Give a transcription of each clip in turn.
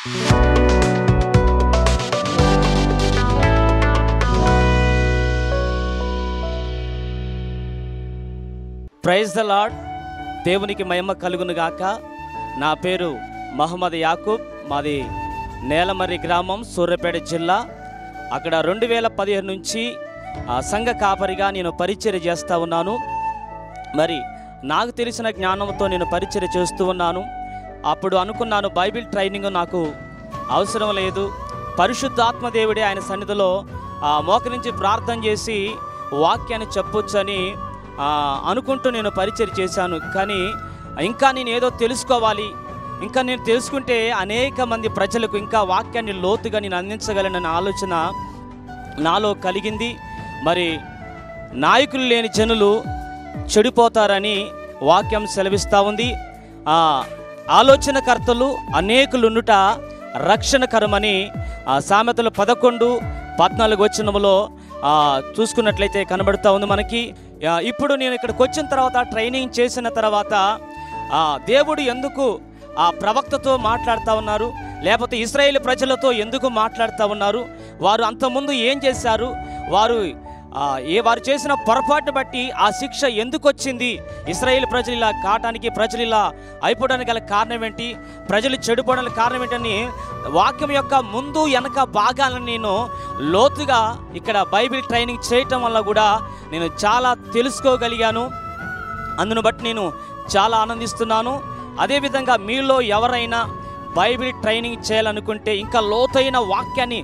Praise the lord. దేవునికి మహిమ కలుగును గాక. నా పేరు మహమ్మద్ యాకూబ్. మాది నేలమర్రి గ్రామం, సూర్యాపేట జిల్లా. అక్కడ 2015 నుంచి సంఘ కాపరిగా నేను పరిచర్య చేస్తూ ఉన్నాను. మరి నాకు తెలిసిన జ్ఞానంతో నేను పరిచర్య చేస్తూ ఉన్నాను. అప్పుడు అనుకున్నాను, బైబిల్ ట్రైనింగ్ నాకు అవసరం లేదు, పరిశుద్ధాత్మదేవుడే ఆయన సన్నిధిలో మోకరించి ప్రార్థన చేసి వాక్యాన్ని చెప్పొచ్చని అనుకుంటూ నేను పరిచర్య చేశాను. కానీ ఇంకా నేను ఏదో తెలుసుకోవాలి, ఇంకా నేను తెలుసుకుంటే అనేక మంది ప్రజలకు ఇంకా వాక్యాన్ని లోతుగా నేను అందించగలనన్న ఆలోచన నాలో కలిగింది. మరి నాయకులు లేని జనులు చెడిపోతారని వాక్యం సెలవిస్తూ ఉంది. ఆలోచనకర్తలు అనేకులుండుట రక్షణకరమని సామెతలు 11:14 వచనములో చూసుకున్నట్లయితే కనబడుతూ ఉంది మనకి. ఇప్పుడు నేను ఇక్కడికి వచ్చిన తర్వాత, ట్రైనింగ్ చేసిన తర్వాత, దేవుడు ఎందుకు ఆ ప్రవక్తతో మాట్లాడుతూ ఉన్నారు, లేకపోతే ఇశ్రాయేలు ప్రజలతో ఎందుకు మాట్లాడుతూ ఉన్నారు, వారు అంతకుముందు ఏం చేశారు, వారు చేసిన పొరపాటును బట్టి ఆ శిక్ష ఎందుకు వచ్చింది, ఇశ్రాయేలు ప్రజలు ఇలా కావటానికి, ప్రజలు ఇలా అయిపోవడానికి గల కారణం ఏంటి, ప్రజలు చెడిపోవడానికి కారణం ఏంటని వాక్యం యొక్క ముందు వెనక భాగాలను నేను లోతుగా ఇక్కడ బైబిల్ ట్రైనింగ్ చేయటం వల్ల కూడా నేను చాలా తెలుసుకోగలిగాను. అందును బట్టి నేను చాలా ఆనందిస్తున్నాను. అదేవిధంగా మీలో ఎవరైనా బైబిల్ ట్రైనింగ్ చేయాలనుకుంటే, ఇంకా లోతైన వాక్యాన్ని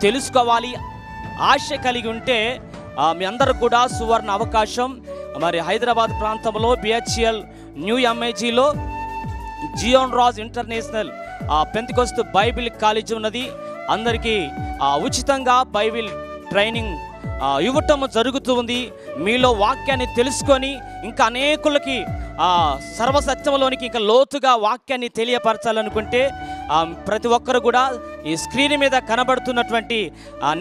తెలుసుకోవాలి ఆశ కలిగి ఉంటే, మీ అందరూ కూడా సువర్ణ అవకాశం. మరి హైదరాబాద్ ప్రాంతంలో BHCL న్యూ MIGలో Zion Raj international Pentecost Bible college ఉన్నది. అందరికీ ఉచితంగా బైబిల్ ట్రైనింగ్ ఇవ్వటం జరుగుతూ ఉంది. మీలో వాక్యాన్ని తెలుసుకొని ఇంకా అనేకులకి సర్వసత్యంలోనికి ఇంకా లోతుగా వాక్యాన్ని తెలియపరచాలనుకుంటే ప్రతి ఒక్కరు కూడా ఈ స్క్రీన్ మీద కనబడుతున్నటువంటి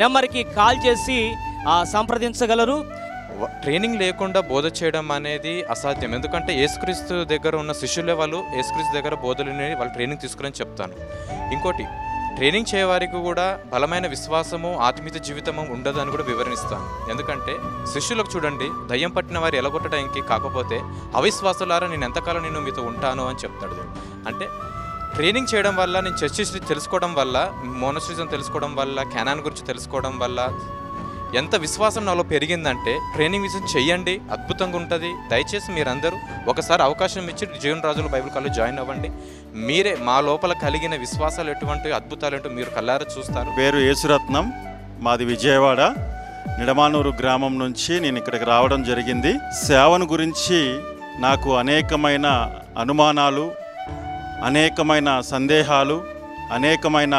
నెంబర్కి కాల్ చేసి సంప్రదించగలరు. ట్రైనింగ్ లేకుండా బోధ చేయడం అనేది అసాధ్యం. ఎందుకంటే యేసుక్రీస్తు దగ్గర ఉన్న శిష్యులే వాళ్ళు యేసుక్రీస్తు దగ్గర బోధలని వాళ్ళు ట్రైనింగ్ తీసుకుని చెప్తాను. ఇంకోటి, ట్రైనింగ్ చేయవారికి కూడా బలమైన విశ్వాసము, ఆత్మీయ జీవితము ఉండదని కూడా వివరణిస్తాను. ఎందుకంటే శిష్యులకు చూడండి, దయ్యం పట్టిన వారు ఎలగొట్టడానికి కాకపోతే అవిశ్వాసులారా నేను ఎంతకాలం నేను మీతో ఉంటాను అని చెప్తాడు. అంటే ట్రైనింగ్ చేయడం వల్ల, నేను చర్చ్ హిస్టరీ తెలుసుకోవడం వల్ల, మోనస్ట్రీజం తెలుసుకోవడం వల్ల, క్యానాన్ గురించి తెలుసుకోవడం వల్ల ఎంత విశ్వాసం నాలో పెరిగిందంటే, ట్రైనింగ్ విషయం చెయ్యండి, అద్భుతంగా ఉంటుంది. దయచేసి మీరందరూ ఒకసారి అవకాశం ఇచ్చి జీవన్ రాజుల బైబిల్ కాలేజ్ జాయిన్ అవ్వండి. మీరే మా లోపల కలిగిన విశ్వాసాలు ఎటువంటి అద్భుతాలు ఏంటో మీరు కళ్ళారా చూస్తారు. పేరు యేసురత్నం, మాది విజయవాడ నిడమానూరు గ్రామం నుంచి నేను ఇక్కడికి రావడం జరిగింది. సేవను గురించి నాకు అనేకమైన అనుమానాలు, అనేకమైన సందేహాలు, అనేకమైన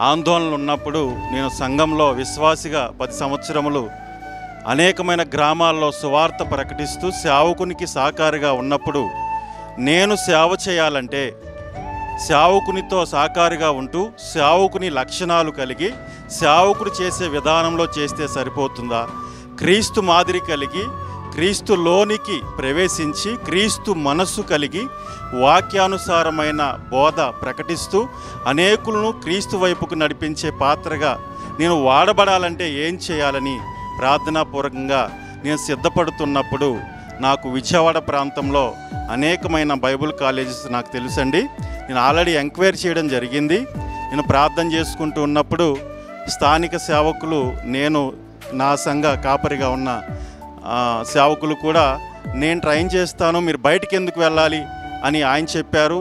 ఆందోళనలు ఉన్నప్పుడు, నేను సంఘంలో విశ్వాసిగా 10 సంవత్సరములు అనేకమైన గ్రామాల్లో సువార్త ప్రకటిస్తూ సేవకునికి సహకారిగా ఉన్నప్పుడు, నేను సేవ చేయాలంటే సేవకునితో సహకారిగా ఉంటూ సేవకుని లక్షణాలు కలిగి సేవకుడు చేసే విధానంలో చేస్తే సరిపోతుందా, క్రీస్తు మాదిరి కలిగి క్రీస్తులోనికి ప్రవేశించి క్రీస్తు మనస్సు కలిగి వాక్యానుసారమైన బోధ ప్రకటిస్తూ అనేకులను క్రీస్తు వైపుకు నడిపించే పాత్రగా నేను వాడబడాలంటే ఏం చేయాలని ప్రార్థనాపూర్వకంగా నేను సిద్ధపడుతున్నప్పుడు, నాకు విజయవాడ ప్రాంతంలో అనేకమైన బైబిల్ కాలేజెస్ నాకు తెలుసండి. నేను ఆల్రెడీ ఎంక్వైరీ చేయడం జరిగింది. నేను ప్రార్థన చేసుకుంటూ ఉన్నప్పుడు స్థానిక సేవకులు, నేను నా సంఘ కాపరిగా ఉన్న సేవకులు కూడా, నేను ట్రైన్ చేస్తాను, మీరు బయటికి ఎందుకు వెళ్ళాలి అని ఆయన చెప్పారు.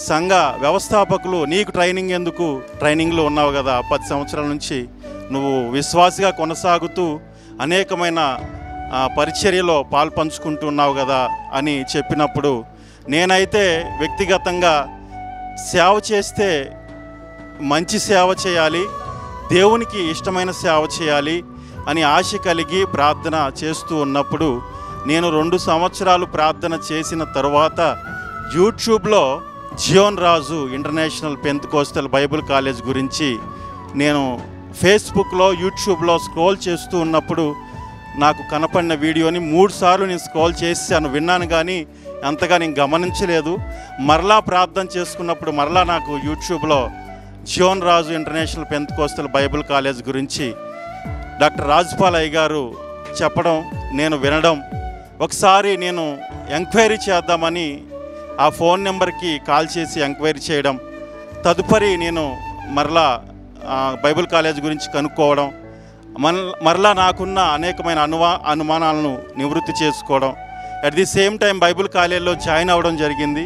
సంఘ వ్యవస్థాపకులు, నీకు ట్రైనింగ్ ఎందుకు, ట్రైనింగ్లో ఉన్నావు కదా 10 సంవత్సరాల నుంచి, నువ్వు విశ్వాసిగా కొనసాగుతూ అనేకమైన పరిచర్యలో పాల్పంచుకుంటున్నావు కదా అని చెప్పినప్పుడు, నేనైతే వ్యక్తిగతంగా సేవ చేస్తే మంచి సేవ చేయాలి, దేవునికి ఇష్టమైన సేవ చేయాలి అని ఆశ కలిగి ప్రార్థన చేస్తూ ఉన్నప్పుడు, నేను 2 సంవత్సరాలు ప్రార్థన చేసిన తర్వాత యూట్యూబ్లో జియోన్ రాజు ఇంటర్నేషనల్ పెంతెకోస్తల్ బైబిల్ కాలేజ్ గురించి నేను ఫేస్బుక్లో, యూట్యూబ్లో స్క్రోల్ చేస్తూ ఉన్నప్పుడు నాకు కనపడిన వీడియోని 3 సార్లు నేను స్క్రోల్ చేశాను, విన్నాను, కానీ అంతగా నేను గమనించలేదు. మరలా ప్రార్థన చేసుకున్నప్పుడు మరలా నాకు యూట్యూబ్లో జియోన్ రాజు ఇంటర్నేషనల్ పెంతెకోస్తల్ బైబిల్ కాలేజ్ గురించి డాక్టర్ రాజ్పాల్ అయ్య గారు చెప్పడం, నేను వినడం, ఒకసారి నేను ఎంక్వైరీ చేద్దామని ఆ ఫోన్ నెంబర్కి కాల్ చేసి ఎంక్వైరీ చేయడం, తదుపరి నేను మరలా బైబిల్ కాలేజ్ గురించి కనుక్కోవడం, మరలా నాకున్న అనేకమైన అనుమానాలను నివృత్తి చేసుకోవడం, at the same time Bible కాలేజ్లో జాయిన్ అవ్వడం జరిగింది.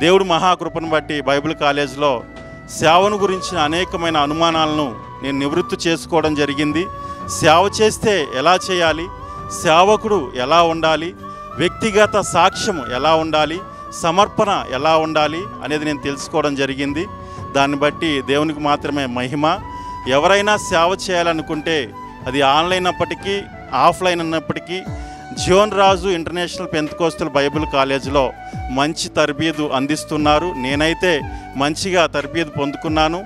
దేవుడు మహాకృపను బట్టి బైబిల్ కాలేజ్లో సేవను గురించిన అనేకమైన అనుమానాలను నేను నివృత్తి చేసుకోవడం జరిగింది. సేవ చేస్తే ఎలా చేయాలి, సేవకుడు ఎలా ఉండాలి, వ్యక్తిగత సాక్ష్యం ఎలా ఉండాలి, సమర్పణ ఎలా ఉండాలి అనేది నేను తెలుసుకోవడం జరిగింది. దాన్ని బట్టి దేవునికి మాత్రమే మహిమ. ఎవరైనా సేవ చేయాలనుకుంటే అది ఆన్లైన్ అప్పటికీ ఆఫ్లైన్ అన్నప్పటికీ జియోన్ రాజు ఇంటర్నేషనల్ పెంతెకోస్తల్ బైబిల్ కాలేజీలో మంచి తరబీదు అందిస్తున్నారు. నేనైతే మంచిగా తరబీదు పొందుకున్నాను.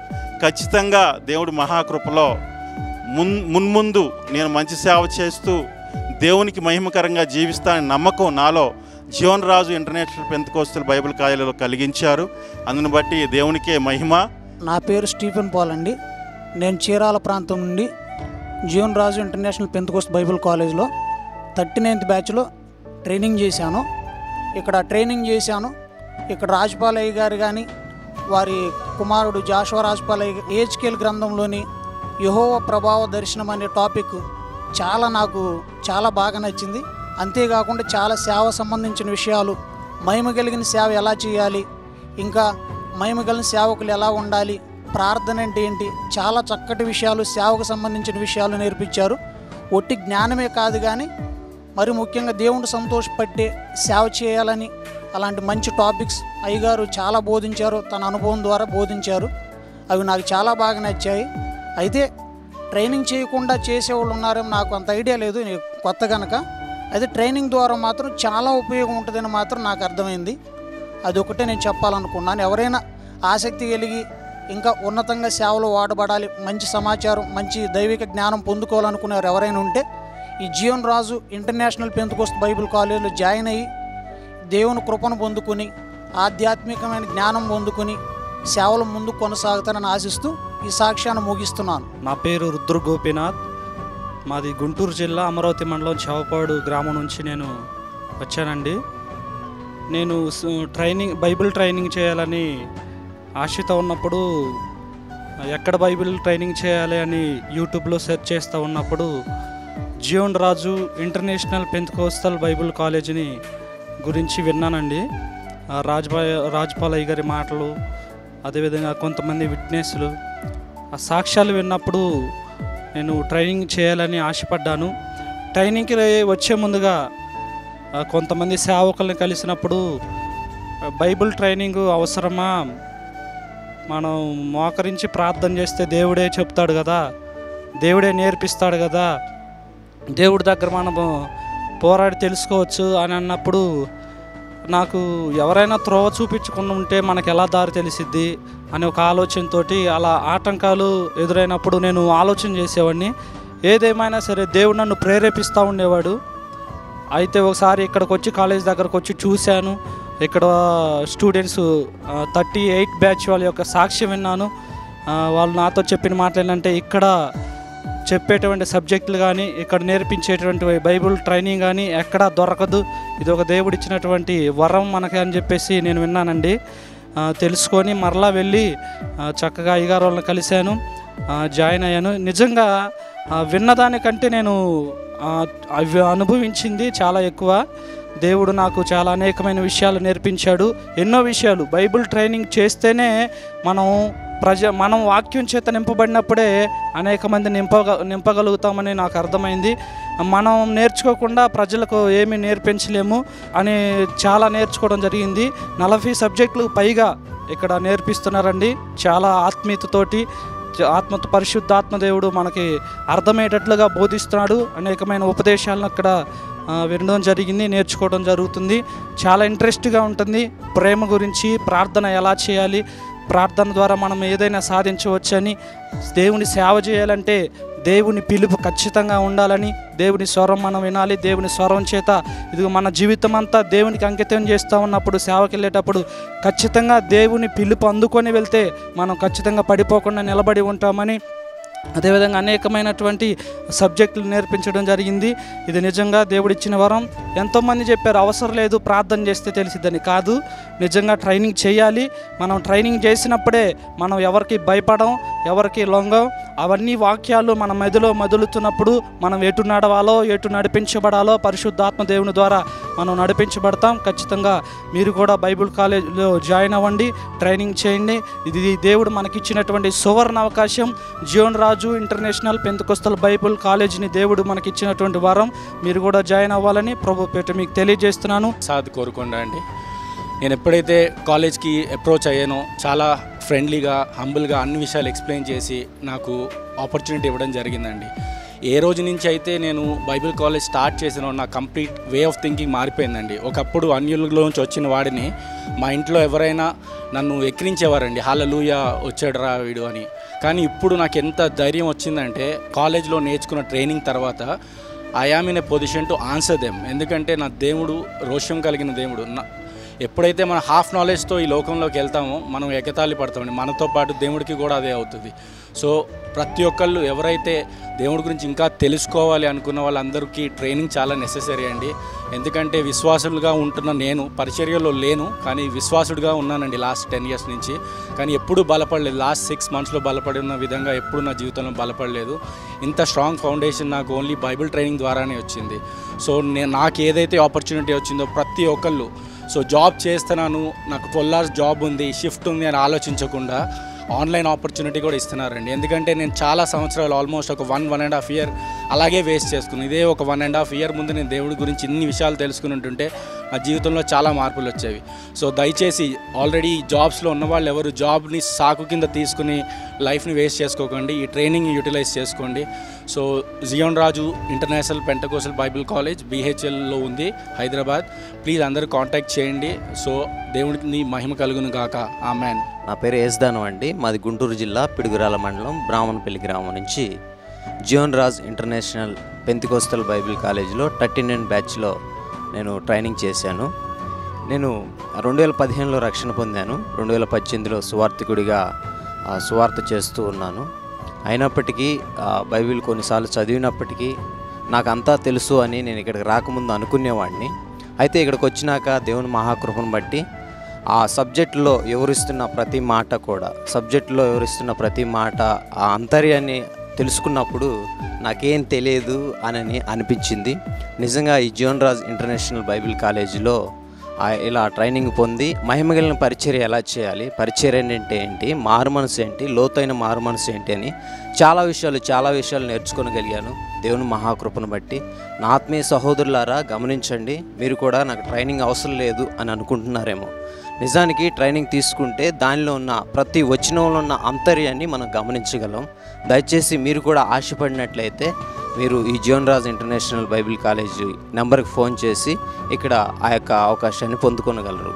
ఖచ్చితంగా దేవుడి మహాకృపలో మున్ముందు నేను మంచి సేవ చేస్తూ దేవునికి మహిమకరంగా జీవిస్తానని నమ్మకం నాలో జియోన్ రాజు ఇంటర్నేషనల్ పెంతెకోస్తల్ బైబిల్ కాలేజీలో కలిగించారు. అందును బట్టి దేవునికే మహిమ. నా పేరు స్టీఫెన్ పాల్ అండి. నేను చీరాల ప్రాంతం నుండి జియోన్ రాజు ఇంటర్నేషనల్ పెంతెకోస్తల్ బైబిల్ కాలేజ్లో 39th బ్యాచ్లో ట్రైనింగ్ చేశాను. ఇక్కడ రాజ్పాల్ అయ్య గారు కానీ వారి కుమారుడు జాషువా రాజ్పాల్ అయ్య ఏహెచ్కేల్ గ్రంథంలోని యెహోవా ప్రభావ దర్శనం అనే టాపిక్ నాకు చాలా బాగా నచ్చింది. అంతేకాకుండా చాలా సేవ సంబంధించిన విషయాలు, మహిమ కలిగిన సేవ ఎలా చేయాలి, ఇంకా మహిమ కలిగిన సేవకులు ఎలా ఉండాలి, ప్రార్థన అంటే ఏంటి, చాలా చక్కటి విషయాలు, సేవకు సంబంధించిన విషయాలు నేర్పించారు. ఒట్టి జ్ఞానమే కాదు కానీ మరి ముఖ్యంగా దేవుని సంతోషపట్టే సేవ చేయాలని అలాంటి మంచి టాపిక్స్ అయ్యగారు చాలా బోధించారు, తన అనుభవం ద్వారా బోధించారు. అవి నాకు చాలా బాగా నచ్చాయి. అయితే ట్రైనింగ్ చేయకుండా చేసేవాళ్ళు ఉన్నారేమో నాకు అంత ఐడియా లేదు, కొత్త కనుక. అయితే ట్రైనింగ్ ద్వారా మాత్రం చాలా ఉపయోగం ఉంటుందని మాత్రం నాకు అర్థమైంది. అదొకటే నేను చెప్పాలనుకున్నాను. ఎవరైనా ఆసక్తి కలిగి ఇంకా ఉన్నతంగా సేవలు వాడబడాలి, మంచి సమాచారం, మంచి దైవిక జ్ఞానం పొందుకోవాలనుకునేవారు ఎవరైనా ఉంటే ఈ జియోన్ రాజు ఇంటర్నేషనల్ పెంతెకోస్తల్ బైబిల్ కాలేజీలో జాయిన్ అయ్యి దేవుని కృపను పొందుకుని ఆధ్యాత్మికమైన జ్ఞానం పొందుకుని సేవలు ముందుకు కొనసాగుతానని ఆశిస్తూ ఈ సాక్ష్యాన్ని ముగిస్తున్నాను. నా పేరు రుద్ర గోపీనాథ్. మాది గుంటూరు జిల్లా అమరావతి మండలం చావపాడు గ్రామం నుంచి నేను వచ్చానండి. నేను బైబిల్ ట్రైనింగ్ చేయాలని ఆశతో ఉన్నప్పుడు ఎక్కడ బైబిల్ ట్రైనింగ్ చేయాలి అని యూట్యూబ్లో సెర్చ్ చేస్తూ ఉన్నప్పుడు జియోన్ రాజు ఇంటర్నేషనల్ పెంతెకోస్తల్ బైబిల్ కాలేజీని గురించి విన్నానండి. రాజ్పాల్ అయ్య గారి మాటలు, అదేవిధంగా కొంతమంది విట్నెస్లు, ఆ సాక్ష్యాలు విన్నప్పుడు నేను ట్రైనింగ్ చేయాలని ఆశపడ్డాను. ట్రైనింగ్కి వచ్చే ముందుగా కొంతమంది సేవకుల్ని కలిసినప్పుడు బైబిల్ ట్రైనింగ్ అవసరమా, మనం మోకరించి ప్రార్థన చేస్తే దేవుడే చెప్తాడు కదా, దేవుడే నేర్పిస్తాడు కదా, దేవుడి దగ్గర మనము పోరాడి తెలుసుకోవచ్చు అని అన్నప్పుడు నాకు ఎవరైనా త్రోవ చూపించుకుని ఉంటే మనకు ఎలా దారి తెలిసిద్ది అనే ఒక ఆలోచనతోటి అలా ఆటంకాలు ఎదురైనప్పుడు నేను ఆలోచన చేసేవాడిని. ఏదేమైనా సరే దేవుడు నన్ను ప్రేరేపిస్తూ ఉండేవాడు. అయితే ఒకసారి ఇక్కడికి వచ్చి కాలేజ్ దగ్గరకు వచ్చి చూశాను. ఇక్కడ స్టూడెంట్స్ 38 బ్యాచ్ వాళ్ళ యొక్క సాక్ష్యం విన్నాను. వాళ్ళు నాతో చెప్పిన మాటలు ఏంటంటే ఇక్కడ చెప్పేటువంటి సబ్జెక్టులు కానీ ఇక్కడ నేర్పించేటువంటి బైబిల్ ట్రైనింగ్ కానీ ఎక్కడా దొరకదు, ఇది ఒక దేవుడిచ్చినటువంటి వరం మనకి అని చెప్పేసి నేను విన్నానండి. తెలుసుకొని మరలా వెళ్ళి చక్కగా అయ్యగారు వాళ్ళని కలిశాను, జాయిన్ అయ్యాను. నిజంగా విన్నదానికంటే నేను అనుభవించింది చాలా ఎక్కువ. దేవుడు నాకు చాలా అనేకమైన విషయాలు నేర్పించాడు. ఎన్నో విషయాలు బైబిల్ ట్రైనింగ్ చేస్తేనే మనం వాక్యం చేత నింపబడినప్పుడే అనేక మంది నింపగలుగుతామని నాకు అర్థమైంది. మనం నేర్చుకోకుండా ప్రజలకు ఏమీ నేర్పించలేము అని చాలా నేర్చుకోవడం జరిగింది. 40 సబ్జెక్టులు పైగా ఇక్కడ నేర్పిస్తున్నారండి. చాలా ఆత్మీయతతోటి, పరిశుద్ధాత్మ దేవుడు మనకి అర్థమయ్యేటట్లుగా బోధిస్తున్నాడు. అనేకమైన ఉపదేశాలను అక్కడ వినడం జరిగింది, నేర్చుకోవడం జరుగుతుంది. చాలా ఇంట్రెస్ట్గా ఉంటుంది. ప్రేమ గురించి, ప్రార్థన ఎలా చేయాలి, ప్రార్థన ద్వారా మనం ఏదైనా సాధించవచ్చని, దేవుని సేవ చేయాలంటే దేవుని పిలుపు ఖచ్చితంగా ఉండాలని, దేవుని స్వరం మనం వినాలి. దేవుని స్వరం చేత ఇది మన జీవితం అంతా దేవునికి అంకితం చేస్తూ ఉన్నప్పుడు, సేవకి వెళ్ళేటప్పుడు ఖచ్చితంగా దేవుని పిలుపు అందుకొని వెళ్తే మనం ఖచ్చితంగా పడిపోకుండా నిలబడి ఉంటామని, అదేవిధంగా అనేకమైనటువంటి సబ్జెక్టులు నేర్పించడం జరిగింది. ఇది నిజంగా దేవుడిచ్చిన వరం. ఎంతోమంది చెప్పారు అవసరం లేదు, ప్రార్థన చేస్తే తెలిసిద్దని. కాదు, నిజంగా ట్రైనింగ్ చేయాలి. మనం ట్రైనింగ్ చేసినప్పుడే మనం ఎవరికి భయపడం, ఎవరికి లొంగం. అవన్నీ వాక్యాలు మన మెదడులో మదులుతున్నప్పుడు మనం ఎటు నడవాలో, ఎటు నడిపించబడాలో పరిశుద్ధాత్మ దేవుని ద్వారా మనం నడిపించబడతాం. ఖచ్చితంగా మీరు కూడా బైబిల్ కాలేజీలో జాయిన్ అవ్వండి, ట్రైనింగ్ చేయండి. ఇది దేవుడు మనకిచ్చినటువంటి సువర్ణ అవకాశం. జీవన్ రాజు ఇంటర్నేషనల్ పెంతెకోస్తల్ బైబిల్ కాలేజీని దేవుడు మనకిచ్చినటువంటి వరం. మీరు కూడా జాయిన్ అవ్వాలని ప్రభు పేట మీకు తెలియజేస్తున్నాను. సాద్ కోరుకుండా అండి. నేను ఎప్పుడైతే కాలేజ్కి అప్రోచ్ అయ్యానో చాలా ఫ్రెండ్లీగా, హంబుల్గా అన్ని విషయాలు ఎక్స్ప్లెయిన్ చేసి నాకు ఆపర్చునిటీ ఇవ్వడం జరిగిందండి. ఏ రోజు నుంచి అయితే నేను బైబిల్ కాలేజ్ స్టార్ట్ చేసానో నా కంప్లీట్ వే ఆఫ్ థింకింగ్ మారిపోయిందండి. ఒకప్పుడు అన్యులలోంచి వచ్చిన వాడిని మా ఇంట్లో ఎవరైనా నన్ను ఎక్కిరించేవారండి, హల్లెలూయా వచ్చాడురా వీడు అని. కానీ ఇప్పుడు నాకు ఎంత ధైర్యం వచ్చిందంటే కాలేజ్లో నేర్చుకున్న ట్రైనింగ్ తర్వాత I am in a position to answer them. ఎందుకంటే నా దేవుడు రోషం కలిగిన దేవుడు. ఎప్పుడైతే మనం హాఫ్ నాలెడ్జ్తో ఈ లోకంలోకి వెళ్తామో మనం ఎగతాళి పడతామండి. మనతో పాటు దేవుడికి కూడా అదే అవుతుంది. సో ప్రతి ఒక్కళ్ళు ఎవరైతే దేవుడి గురించి ఇంకా తెలుసుకోవాలి అనుకున్న వాళ్ళందరికీ ట్రైనింగ్ చాలా నెసెసరీ అండి. ఎందుకంటే విశ్వాసులుగా ఉంటున్న నేను పరిచర్యలో లేను, కానీ విశ్వాసుడిగా ఉన్నానండి లాస్ట్ 10 years నుంచి. కానీ ఎప్పుడూ బలపడలేదు. లాస్ట్ 6 monthsలో బలపడిన విధంగా ఎప్పుడు నా జీవితంలో బలపడలేదు. ఇంత స్ట్రాంగ్ ఫౌండేషన్ నాకు ఓన్లీ బైబిల్ ట్రైనింగ్ ద్వారానే వచ్చింది. సో నాకు ఏదైతే ఆపర్చునిటీ వచ్చిందో ప్రతి ఒక్కళ్ళు, సో జాబ్ చేస్తున్నాను, నాకు 12 hours జాబ్ ఉంది, షిఫ్ట్ ఉంది అని ఆలోచించకుండా ఆన్లైన్ ఆపర్చునిటీ కూడా ఇస్తున్నారండి. ఎందుకంటే నేను చాలా సంవత్సరాలు ఆల్మోస్ట్ ఒక 1.5 year అలాగే వేస్ట్ చేసుకున్నాను. ఇదే ఒక 1.5 year ముందు నేను దేవుడి గురించి ఇన్ని విషయాలు తెలుసుకుని ఉంటుంటే నా జీవితంలో చాలా మార్పులు వచ్చేవి. సో దయచేసి ఆల్రెడీ జాబ్స్లో ఉన్నవాళ్ళు ఎవరు జాబ్ని సాకు కింద తీసుకుని లైఫ్ని వేస్ట్ చేసుకోకండి. ఈ ట్రైనింగ్ యూటిలైజ్ చేసుకోండి. సో జియోన్ రాజు ఇంటర్నేషనల్ పెంటెకోస్టల్ బైబిల్ కాలేజ్ BHLలో ఉంది, హైదరాబాద్. ప్లీజ్ అందరూ కాంటాక్ట్ చేయండి. సో దేవుడిని మహిమ కలుగును గాక. ఆమెన్. నా పేరు యేసుదాను అండి. మాది గుంటూరు జిల్లా పిడుగురాల మండలం బ్రాహ్మణపల్లి గ్రామం నుంచి zoon Raj international Pentecostal Bible కాలేజీలో 39 బ్యాచ్లో నేను ట్రైనింగ్ చేశాను. నేను 2015లో రక్షణ పొందాను. 2018లో సువార్థికుడిగా సువార్త చేస్తూ ఉన్నాను. అయినప్పటికీ బైబిల్ కొన్నిసార్లు చదివినప్పటికీ నాకు అంతా తెలుసు అని నేను ఇక్కడికి రాకముందు అనుకునేవాడిని. అయితే ఇక్కడికి వచ్చినాక దేవుని మహాకృపను బట్టి ఆ సబ్జెక్టులో వివరిస్తున్న ప్రతి మాట కూడా, సబ్జెక్టులో వివరిస్తున్న ప్రతి మాట ఆ అంతర్యాన్ని తెలుసుకున్నప్పుడు నాకేం తెలియదు అని అనిపించింది. నిజంగా ఈ జియోన్ రాజ్ ఇంటర్నేషనల్ బైబిల్ కాలేజీలో ఇలా ట్రైనింగ్ పొంది మహిమగలిగిన పరిచర్య ఎలా చేయాలి, పరిచర్య అంటే ఏంటి, మారుమనసు ఏంటి, లోతైన మారుమనసు ఏంటి అని చాలా విషయాలు నేర్చుకోగలిగాను దేవుని మహాకృపను బట్టి. నా ఆత్మీయ సహోదరులారా గమనించండి, మీరు కూడా నాకు ట్రైనింగ్ అవసరం లేదు అని అనుకుంటున్నారేమో. నిజానికి ట్రైనింగ్ తీసుకుంటే దానిలో ఉన్న ప్రతి వచనంలో ఉన్న అంతర్యాన్ని మనం గమనించగలం. దయచేసి మీరు కూడా ఆశపడినట్లయితే మీరు ఈ Zion Raj international bible college నెంబర్కి ఫోన్ చేసి ఇక్కడ ఆ యొక్క అవకాశాన్ని పొందుకోగలరు.